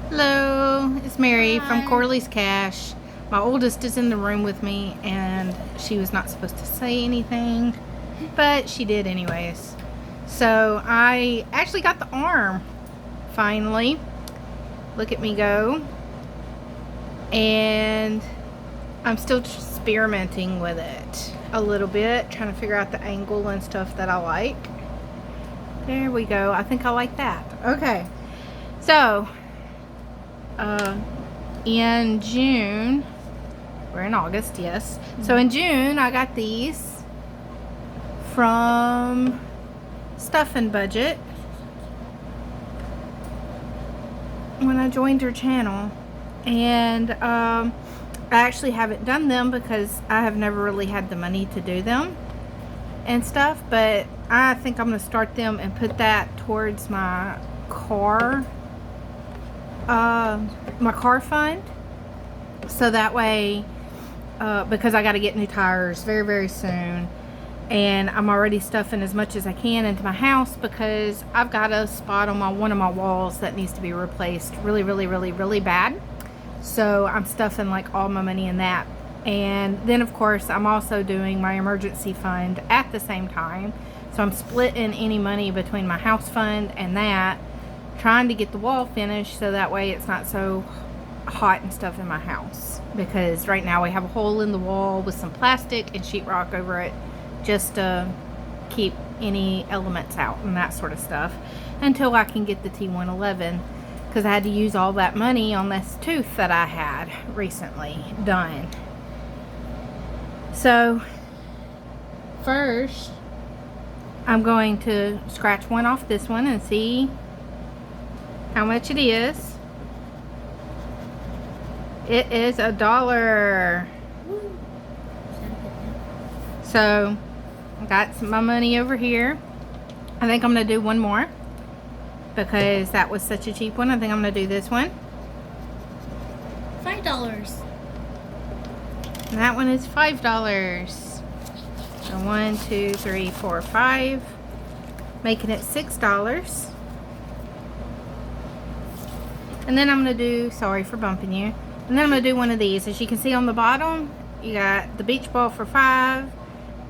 Hello, it's Mary Hi. from Corley's Cash. My oldest is in the room with me and she was not supposed to say anything, but she did anyways. So I actually got the arm, finally. Look at me go. And I'm still experimenting with it a little bit, trying to figure out the angle and stuff that I like. There we go. I think I like that. Okay. So in June, we're in August, yes. So in June, I got these from Stuff and Budget when I joined her channel. And I actually haven't done them because I have never really had the money to do them and stuff, but I think I'm going to start them and put that towards my car fund, so that way because I got to get new tires very soon, and I'm already stuffing as much as I can into my house because I've got a spot on one of my walls that needs to be replaced really bad. So I'm stuffing like all my money in that. And then of course I'm also doing my emergency fund at the same time, so I'm splitting any money between my house fund and that, trying to get the wall finished so that way it's not so hot and stuff in my house, because right now we have a hole in the wall with some plastic and sheetrock over it just to keep any elements out and that sort of stuff until I can get the T111, because I had to use all that money on this tooth that I had recently done. So first I'm going to scratch one off this one and see how much it is. It is $1. So I got my money over here. I think I'm gonna do one more because that was such a cheap one. I think I'm gonna do this one. $5. And that one is $5. So 1, 2, 3, 4, 5, making it $6. And then I'm gonna do, sorry for bumping you, and then I'm gonna do one of these. As you can see on the bottom, you got the beach ball for 5,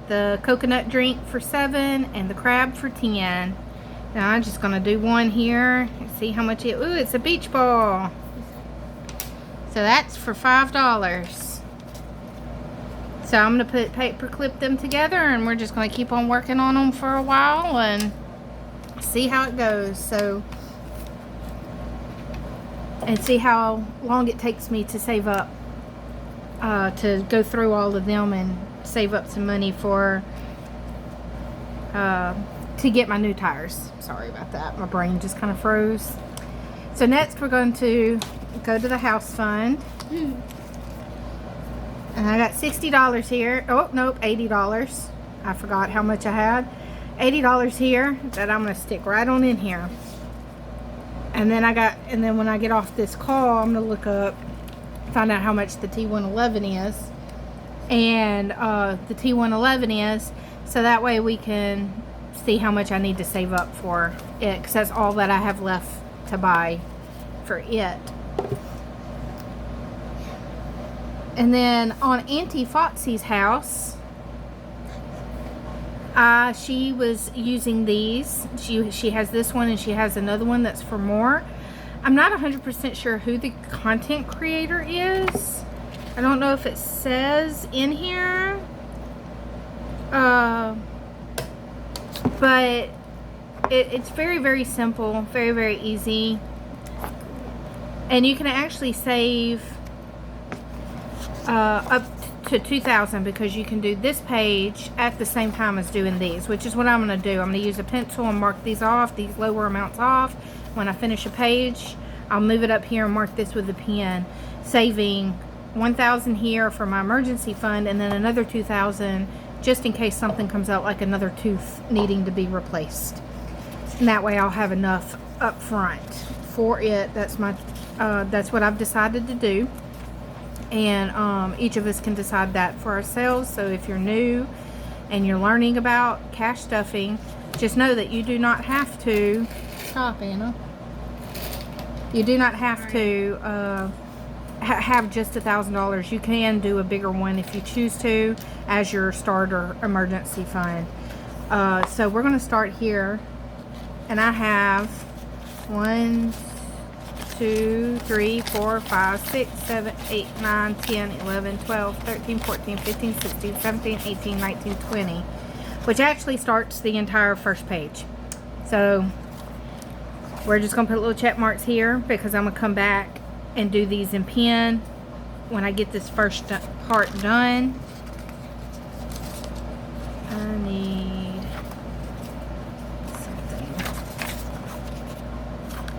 the coconut drink for 7, and the crab for 10. Now I'm just gonna do one here and see how much ooh, it's a beach ball. So that's for $5. So I'm gonna paper clip them together, and we're just gonna keep on working on them for a while and see how it goes. So, and see how long it takes me to save up, to go through all of them and save up some money for to get my new tires. Sorry about that, my brain just kind of froze. So next we're going to go to the house fund. And I got $60 here. Oh nope, $80. I forgot how much I had. $80 here that I'm gonna stick right on in here. And then when I get off this call, I'm gonna look up, find out how much the T111 is, and the T111 is, so that way we can see how much I need to save up for it, because that's all that I have left to buy for it. And then on Auntie Fotsy's house, she was using these. She has this one and she has another one that's for more. I'm not 100% sure who the content creator is. I don't know if it says in here. But it's very simple, very easy. And you can actually save up to 2,000 because you can do this page at the same time as doing these, which is what I'm going to do. I'm going to use a pencil and mark these off, these lower amounts off. When I finish a page, I'll move it up here and mark this with a pen, saving 1,000 here for my emergency fund, and then another 2,000 just in case something comes out like another tooth needing to be replaced. And that way I'll have enough up front for it. That's what I've decided to do. And each of us can decide that for ourselves. So if you're new and you're learning about cash stuffing, just know that you do not have to, stop Anna, You do not have to have just $1,000. You can do a bigger one if you choose to as your starter emergency fund. So we're going to start here, and I have 1, 2, 3, 4, 5, 6, 7, 8, 9, 10, 11, 12, 13, 14, 15, 16, 17, 18, 19, 20, which actually starts the entire first page. So we're just going to put little check marks here because I'm going to come back and do these in pen when I get this first part done. I need something.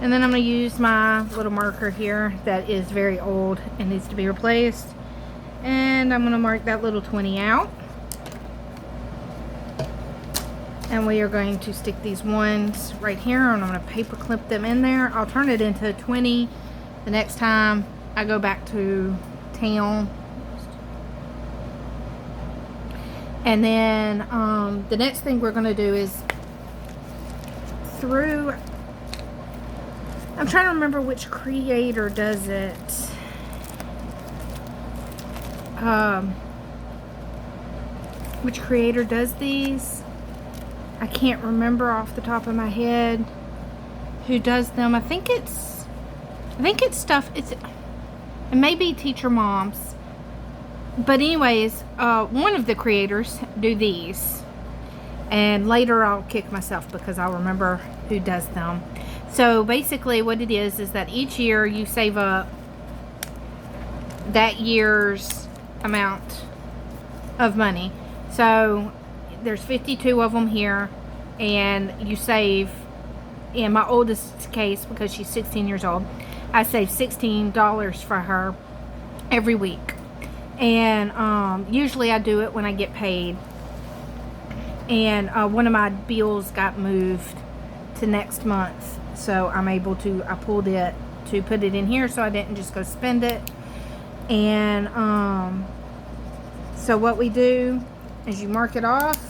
And then I'm going to use my little marker here that is very old and needs to be replaced. And I'm going to mark that little 20 out. And we are going to stick these ones right here, and I'm going to paper clip them in there. I'll turn it into 20 the next time I go back to town. And then the next thing we're going to do is I'm trying to remember which creator does it. Which creator does these? I can't remember off the top of my head who does them. I think it's stuff. It may be Teacher Moms, but anyways, one of the creators do these, and later I'll kick myself because I'll remember who does them. So basically, what it is that each year you save up that year's amount of money. So there's 52 of them here, and you save, in my oldest case, because she's 16 years old, I save $16 for her every week. And usually I do it when I get paid. And one of my bills got moved to next month, so I'm able to, I pulled it to put it in here so I didn't just go spend it. And so what we do is you mark it off.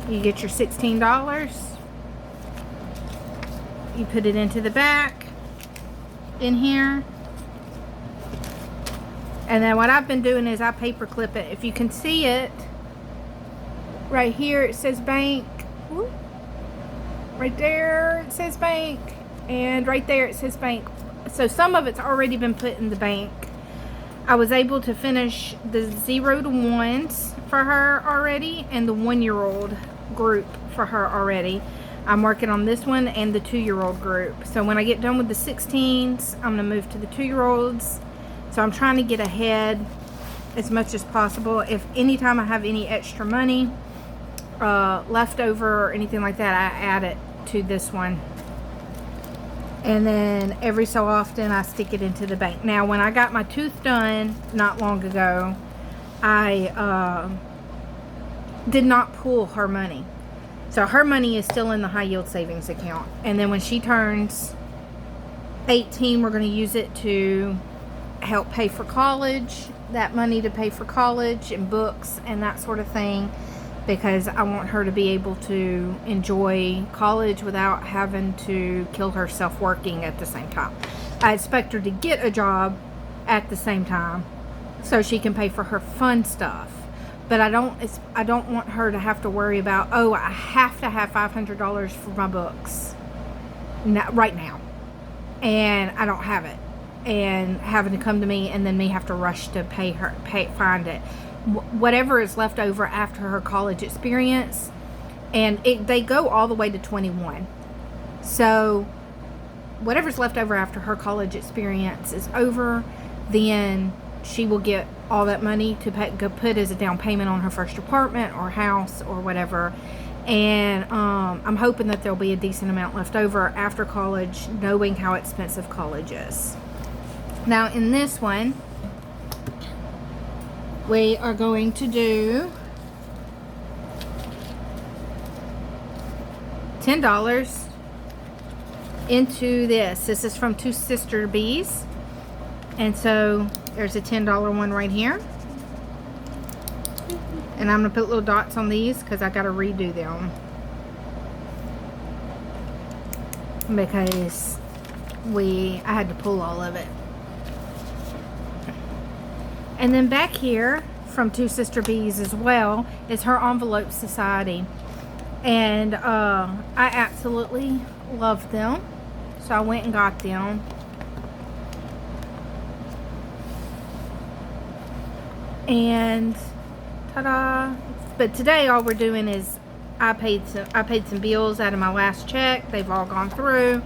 You get your $16. You put it into the back in here. And then what I've been doing is I paper clip it. If you can see it, right here it says bank. Whoop. Right there it says bank. And right there it says bank. So some of it's already been put in the bank. I was able to finish the 0 to 1s for her already, and the 1-year-old group for her already. I'm working on this one and the 2-year-old group. So when I get done with the 16s, I'm going to move to the 2-year-olds. So I'm trying to get ahead as much as possible. If anytime I have any extra money left over or anything like that, I add it to this one. And then every so often I stick it into the bank. Now when I got my tooth done not long ago, I did not pull her money. So her money is still in the high yield savings account. And then when she turns 18, we're going to use it to help pay for college. That money to pay for college and books and that sort of thing. Because I want her to be able to enjoy college without having to kill herself working at the same time. I expect her to get a job at the same time so she can pay for her fun stuff. But I don't want her to have to worry about, oh, I have to have $500 for my books right now, and I don't have it, and having to come to me and then me have to rush to find it. Whatever is left over after her college experience, and they go all the way to 21. So whatever's left over after her college experience is over, then she will get all that money to put as a down payment on her first apartment or house or whatever. And I'm hoping that there'll be a decent amount left over after college, knowing how expensive college is. Now in this one, we are going to do $10 into this. This is from Two Sister Bees. And so there's a $10 one right here. And I'm going to put little dots on these because I got to redo them. because I had to pull all of it. And then back here from Two Sister Bees as well is her envelope society. And I absolutely love them. So I went and got them. And ta-da! But today all we're doing is I paid some bills out of my last check. They've all gone through.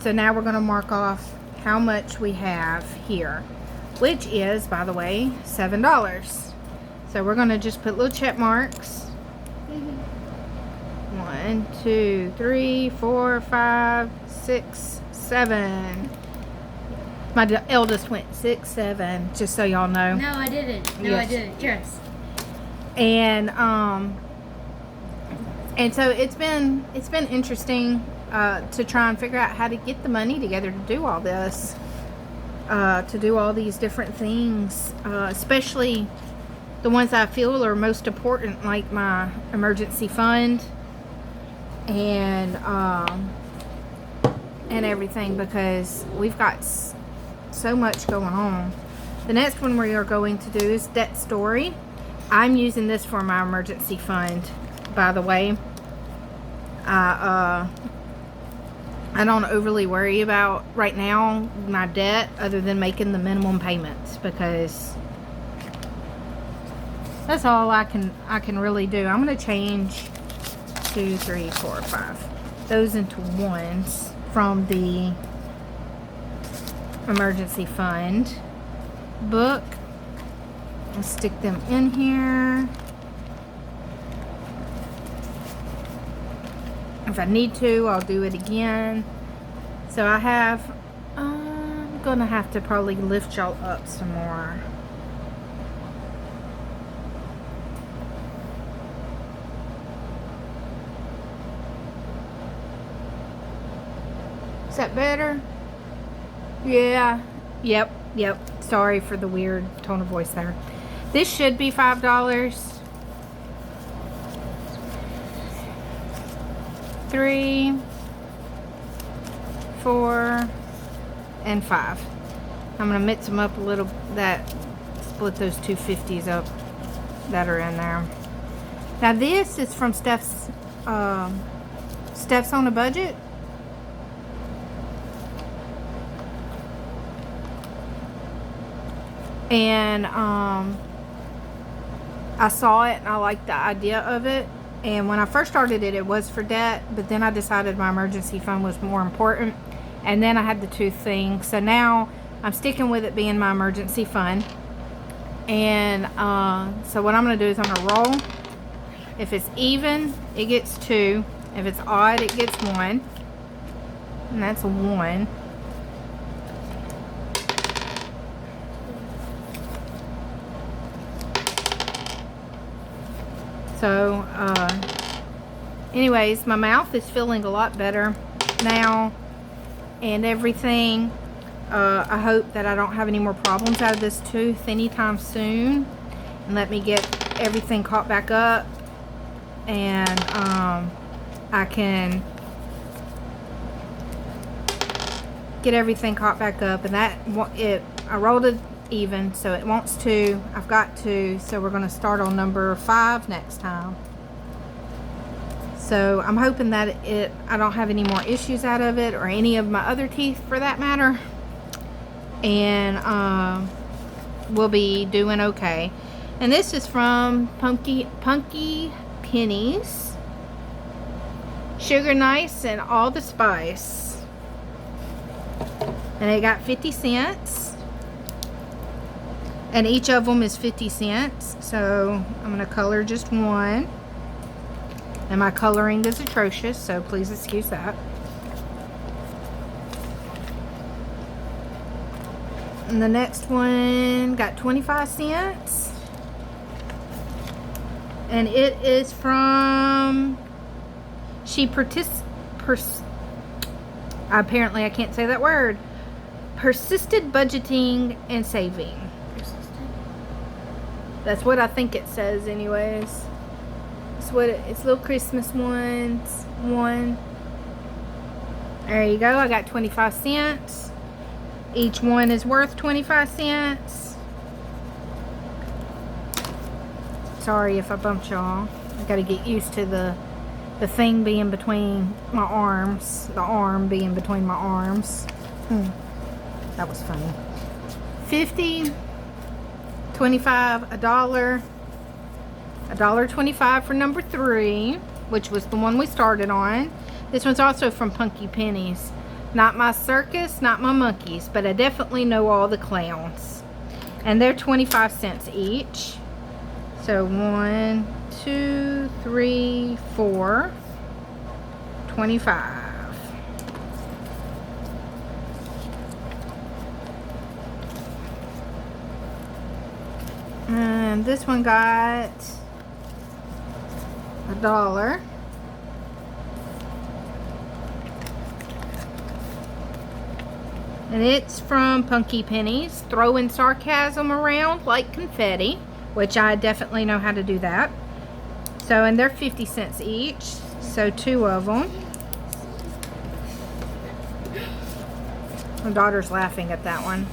So now we're going to mark off how much we have here, which is, by the way, $7. So we're going to just put little check marks. 1, 2, 3, 4, 5, 6, 7. My eldest went 6, 7, just so y'all know. No, I didn't. No, yes. I didn't. Yes. And so it's been interesting to try and figure out how to get the money together to do all this, to do all these different things, especially the ones I feel are most important, like my emergency fund and everything, because we've got so much going on. The next one we are going to do is Debt Story. I'm using this for my emergency fund, by the way. I don't overly worry about right now my debt, other than making the minimum payments, because that's all I can really do. I'm going to change 2, 3, 4, 5 those into ones from the emergency fund book. I'll stick them in here. If I need to, I'll do it again. So I have, I'm gonna have to probably lift y'all up some more. Is that better? Yeah. Yep. Sorry for the weird tone of voice there. This should be $5. 3, 4, and 5. I'm gonna mix them up a little. Split those 250s up that are in there. Now this is from Steph's on a Budget. And I saw it and I liked the idea of it. And when I first started it, it was for debt, but then I decided my emergency fund was more important. And then I had the two things. So now I'm sticking with it being my emergency fund. And so what I'm going to do is I'm going to roll. If it's even, it gets 2. If it's odd, it gets 1. And that's a 1. So, anyways, my mouth is feeling a lot better now and everything. I hope that I don't have any more problems out of this tooth anytime soon. And let me get everything caught back up. And I can get everything caught back up. And I rolled it even, so it wants 2. I've got 2, so we're going to start on number 5 next time. So I'm hoping that I don't have any more issues out of it, or any of my other teeth for that matter, and we'll be doing okay. And this is from Punky Pennies, Sugar Nice and All the Spice, and it got 50 cents. And each of them is 50 cents. So I'm going to color just one. And my coloring is atrocious, so please excuse that. And the next one got 25 cents. And it is from apparently I can't say that word. Persisted Budgeting and Saving. That's what I think it says anyways. It's little Christmas ones. 1. There you go. I got 25 cents. Each one is worth 25 cents. Sorry if I bumped y'all. I gotta get used to the thing being between my arms. The arm being between my arms. That was funny. 50, 25, $1. $1.25 for number 3, which was the one we started on. This one's also from Punky Pennies. Not my circus, not my monkeys, but I definitely know all the clowns. And they're 25 cents each. So 1, 2, 3, 4, 25. And this one got $1. And it's from Punky Pennies, throwing sarcasm around like confetti, which I definitely know how to do that. So, and they're 50 cents each, so 2 of them. My daughter's laughing at that one.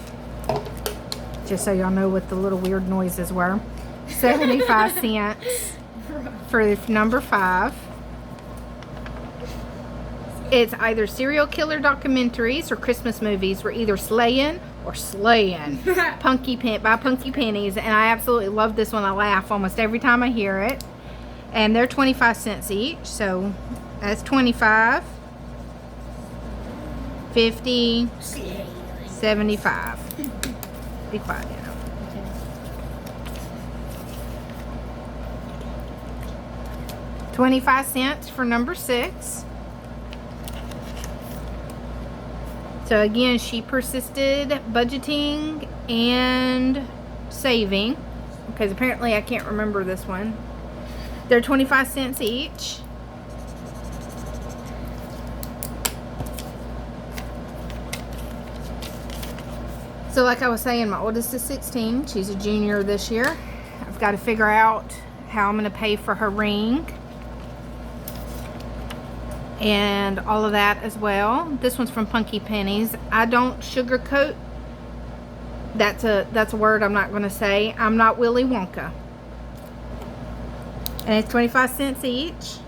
Just so y'all know what the little weird noises were. 75 cents for number 5. It's either serial killer documentaries or Christmas movies. We're either slaying or slaying. By Punky Pennies. And I absolutely love this one. I laugh almost every time I hear it. And they're 25 cents each. So that's 25, 50, 75. Be quiet now. 25 cents for number 6. So again, she persisted budgeting and saving, because apparently I can't remember this one. They're 25 cents each. So like I was saying, my oldest is 16. She's a junior this year. I've got to figure out how I'm going to pay for her ring and all of that as well. This one's from Punky Pennies. I don't sugarcoat. That's a word I'm not going to say. I'm not Willy Wonka. And it's 25 cents each.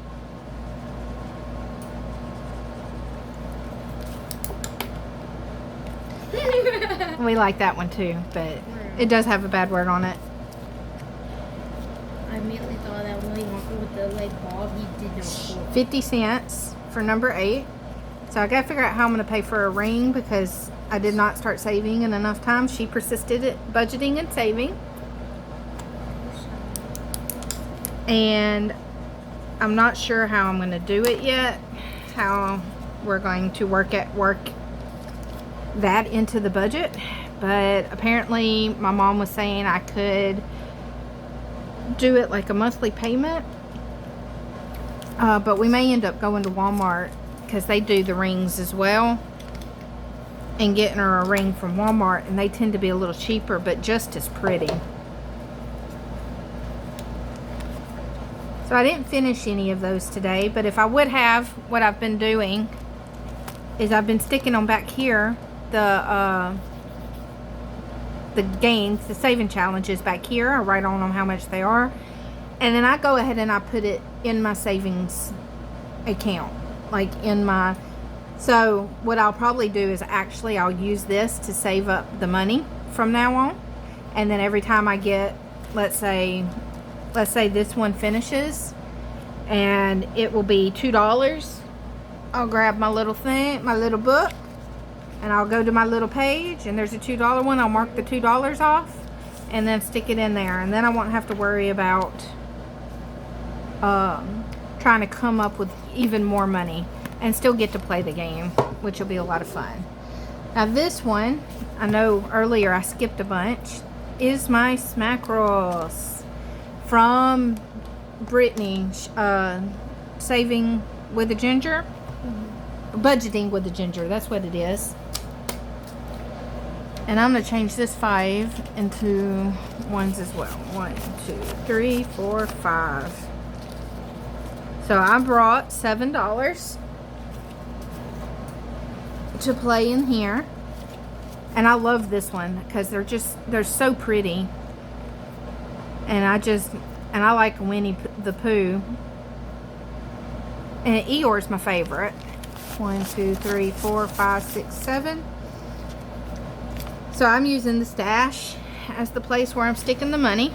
We like that one too, but it does have a bad word on it. I immediately thought that Willy Wonka with the like ball, he did not. 50 cents for number 8. So I gotta figure out how I'm gonna pay for a ring, because I did not start saving in enough time. She persisted at budgeting and saving. And I'm not sure how I'm gonna do it yet. How we're going to work that into the budget. But apparently my mom was saying I could do it like a monthly payment. But we may end up going to Walmart, because they do the rings as well, and getting her a ring from Walmart, and they tend to be a little cheaper but just as pretty. So I didn't finish any of those today, but if I would have, what I've been doing is I've been sticking them back here, the games, the saving challenges back here. I write on them how much they are, and then I go ahead and I put it in my savings account, like in my. So what I'll probably do is actually I'll use this to save up the money from now on, and then every time I get, let's say this one finishes and it will be $2, I'll grab my little thing, my little book, and I'll go to my little page, and there's a $2 one. I'll mark the $2 off and then stick it in there, and then I won't have to worry about trying to come up with even more money, and still get to play the game, which will be a lot of fun. Now this one, I know earlier I skipped a bunch, is my smackerals from Brittany, saving with a ginger, budgeting with a ginger, that's what it is. And I'm going to change this 5 into ones as well. 1, 2, 3, 4, 5. So I brought $7. to play in here. And I love this one because they're so pretty. And I like Winnie the Pooh. And Eeyore's my favorite. 1, 2, 3, 4, 5, 6, 7. So I'm using the stash as the place where I'm sticking the money.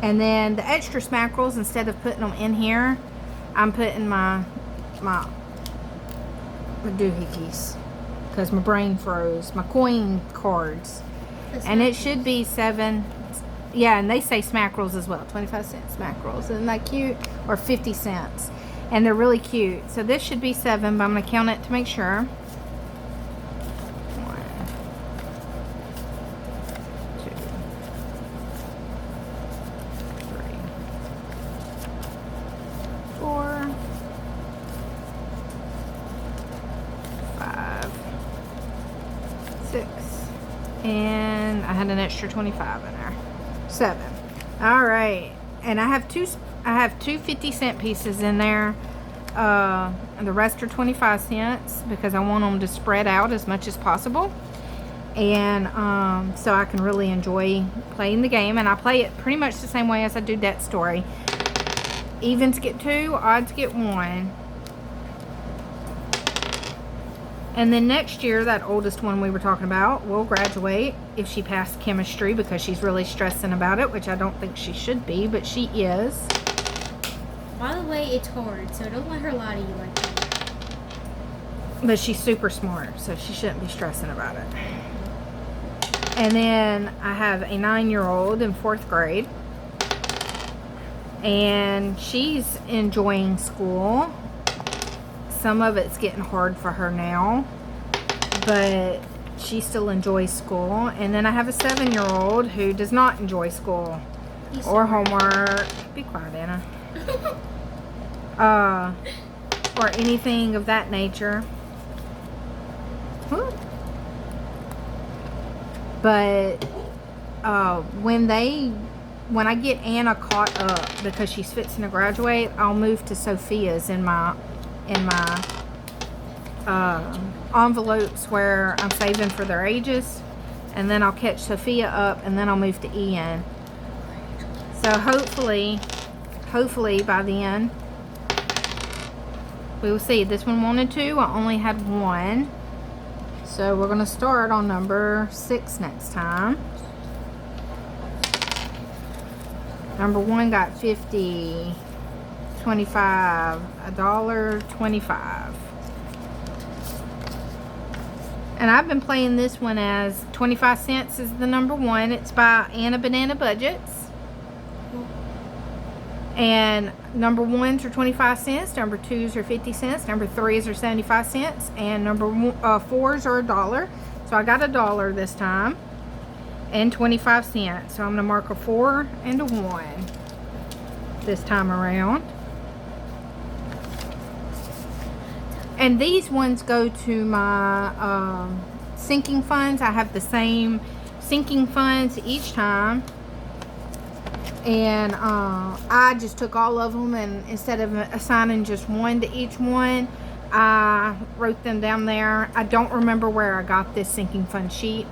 And then the extra smackerals, instead of putting them in here, I'm putting my doohickeys, because my brain froze. My coin cards. And it should be 7. Yeah, and they say smackerals as well. 25-cent smackerals. Isn't that cute? Or 50 cents. And they're really cute. So this should be 7, but I'm going to count it to make sure. 1, 2, 3, 4, 5, 6, and I had an extra 25 in there. 7. All right, and I have two 50-cent pieces in there. And the rest are 25 cents because I want them to spread out as much as possible. And so I can really enjoy playing the game. And I play it pretty much the same way as I do Debt Story. Evens get 2, odds get 1. And then next year, that oldest one we were talking about will graduate if she passed chemistry, because she's really stressing about it, which I don't think she should be, but she is. By the way, it's hard, so don't let her lie to you like that. But she's super smart, so she shouldn't be stressing about it. And then I have a 9-year-old in 4th grade. And she's enjoying school. Some of it's getting hard for her now, but she still enjoys school. And then I have a 7-year-old who does not enjoy school or homework. Be quiet, Anna. Or anything of that nature. But when I get Anna caught up, because she's fixing to graduate, I'll move to Sophia's in my envelopes where I'm saving for their ages, and then I'll catch Sophia up, and then I'll move to Ian. So hopefully by then we will see. This one wanted 2. I only had 1, so we're going to start on number 6 next time. Number 1 got 50, 25, $1.25. And I've been playing this one as 25 cents is the number 1. It's by Anna Banana Budgets. And number 1s are 25 cents, number 2s are 50 cents, number 3s are 75 cents, and number 4s are $1. So I got $1 this time, and 25 cents. So I'm going to mark a 4 and a 1 this time around. And these ones go to my sinking funds. I have the same sinking funds each time. And I just took all of them, and instead of assigning just 1 to each one, I wrote them down there. I don't remember where I got this sinking fund sheet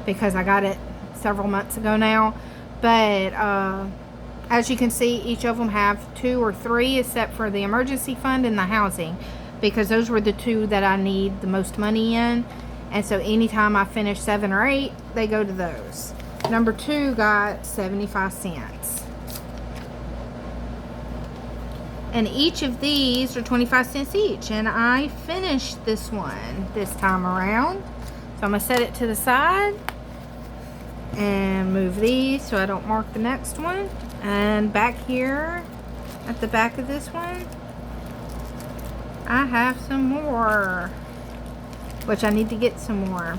because I got it several months ago now. But as you can see, each of them have 2 or 3, except for the emergency fund and the housing, because those were the 2 that I need the most money in. And so anytime I finish 7 or 8, they go to those. Number 2 got 75 cents. And each of these are 25 cents each. And I finished this one this time around. So I'm going to set it to the side and move these so I don't mark the next one. And back here at the back of this one, I have some more, which I need to get some more.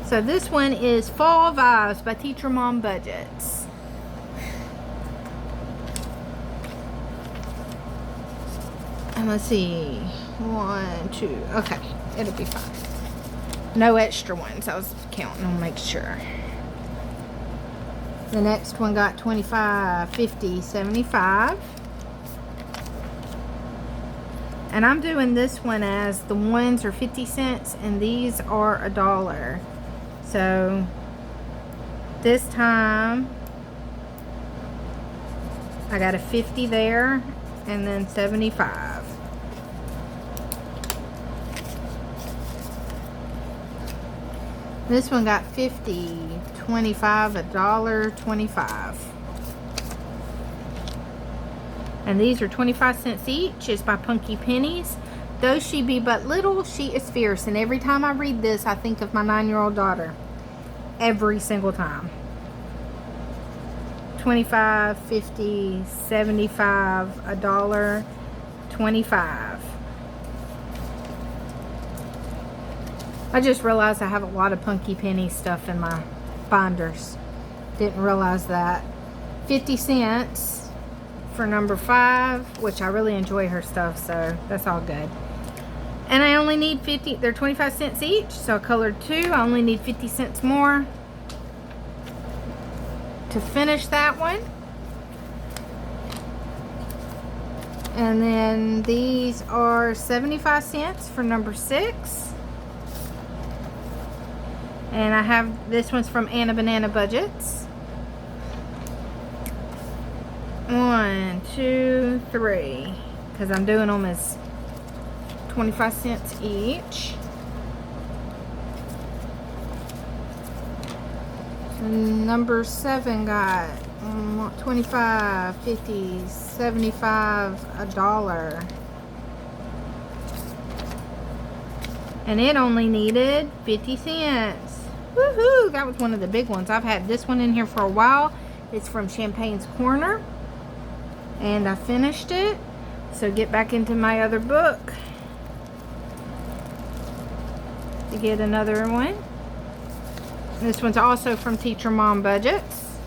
So this one is Fall Vibes by Teacher Mom Budgets. And let's see, 1, 2, okay, it'll be fine. No extra ones, I was counting to make sure. The next one got 25, 50, 75. And I'm doing this one as the ones are 50 cents and these are $1. So this time I got a 50 there and then 75. This one got 50, 25, $1.25. And these are 25 cents each. It's by Punky Pennies. Though she be but little, she is fierce. And every time I read this, I think of my 9-year-old daughter. Every single time. 25, 50, 75, $1.25. I just realized I have a lot of Punky Penny stuff in my binders. Didn't realize that. 50 cents for number 5, which I really enjoy her stuff, so that's all good. And I only need 50, they're 25 cents each, so I colored 2. I only need 50 cents more to finish that one. And then these are 75 cents for number 6. And I have, this one's from Anna Banana Budgets. 1, 2, 3, because I'm doing them as 25 cents each. And number 7 got 25, 50, 75, $1. And it only needed 50 cents. Woohoo! That was one of the big ones. I've had this one in here for a while. It's from Champagne's Corner. And I finished it. So get back into my other book to get another one. This one's also from Teacher Mom Budgets.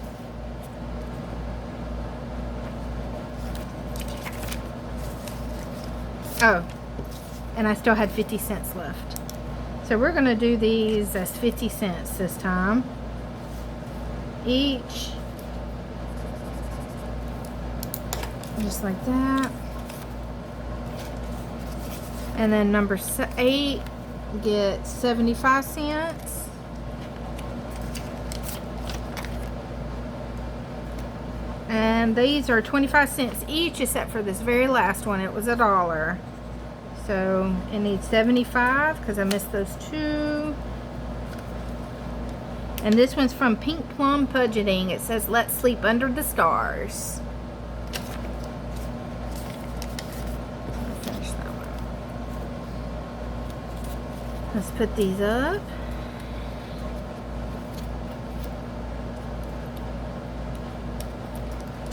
Oh, and I still had 50 cents left. So we're going to do these as 50 cents this time. Each. Just like that. And then number 8 gets 75 cents. And these are 25 cents each, except for this very last one. It was $1. So it needs 75 because I missed those 2. And this one's from Pink Plum Budgeting. It says, "Let's sleep under the stars." Finish that one. Let's put these up.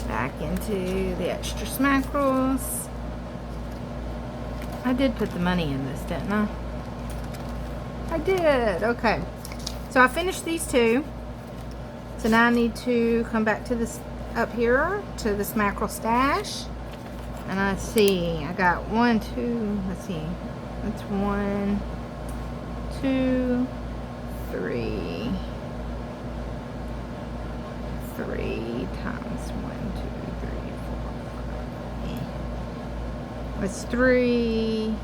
Back into the extra smackerals. I did put the money in this, didn't I? I did. Okay. So I finished these 2. So now I need to come back to this up here to the smackerel stash. And I see I got 1, 2. Let's see. That's 1, 2, 3. 3 times 1, 2, 3, 4, 5. It's 3,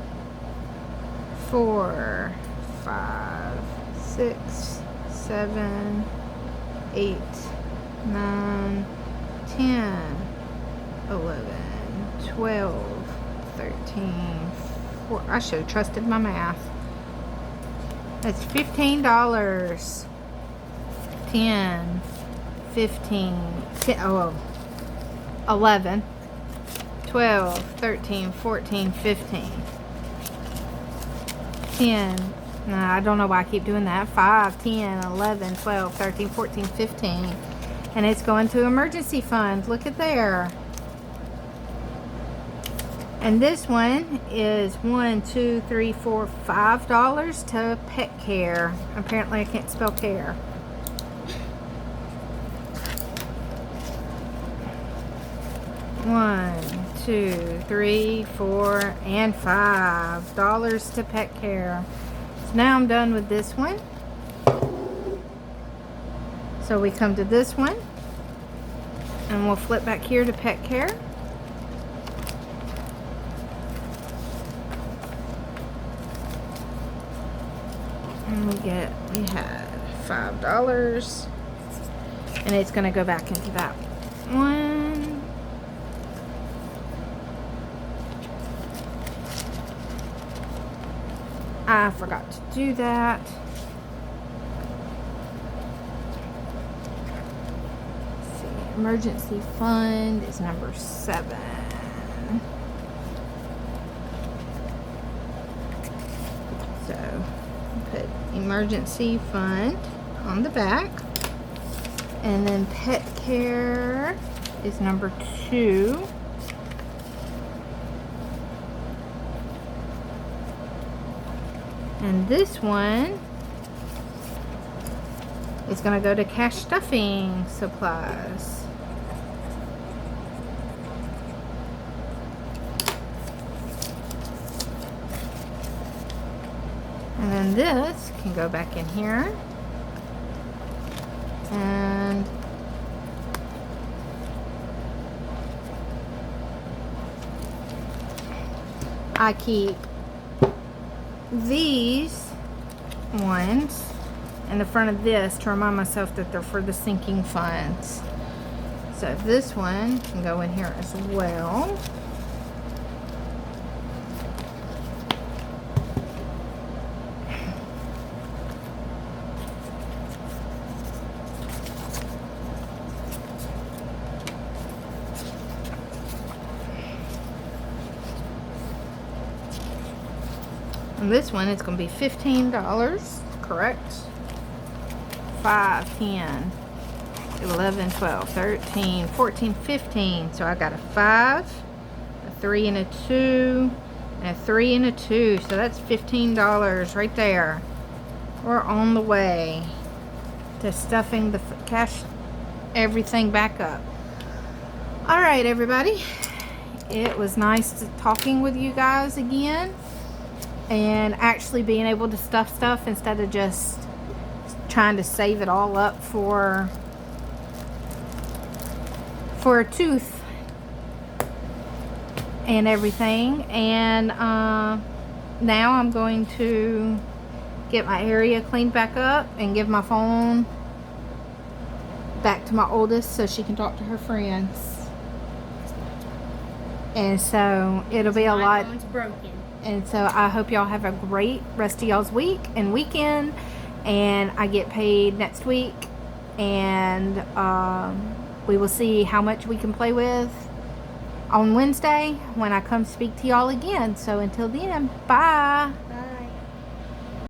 4, 5, 6, 7, 8, 9, 10, 11, 12, 13, 14. I should have trusted my math. That's $15. 10, 15, 11, 12, 13, 14, 15. 10. No, I don't know why I keep doing that. 5, 10, 11, 12, 13, 14, 15. And it's going to emergency fund. Look at there. And this one is $1, 2, 3, 4, $5 to pet care. Apparently I can't spell care. $1, 2, 3, 4, and $5 to pet care. So now I'm done with this one. So we come to this one, and we'll flip back here to pet care. we had $5, and it's going to go back into that one. I forgot to do that. Let's see, emergency fund is number 7. So put emergency fund on the back, and then pet care is number 2. And this one is going to go to cash stuffing supplies. And then this can go back in here. And I keep these ones in the front of this to remind myself that they're for the sinking funds. So this one can go in here as well. And this one is going to be $15, correct? 5, 10, 11, 12, 13, 14, 15. So I got a 5, a 3 and a 2, and a 3 and a 2. So that's $15 right there. We're on the way to stuffing the cash, everything back up. All right, everybody. It was nice talking with you guys again, and actually being able to stuff stuff instead of just trying to save it all up for a tooth and everything. And now I'm going to get my area cleaned back up and give my phone back to my oldest so she can talk to her friends. And so it'll be a lot. My phone's broken. And so I hope y'all have a great rest of y'all's week and weekend. And I get paid next week. And we will see how much we can play with on Wednesday when I come speak to y'all again. So until then, bye.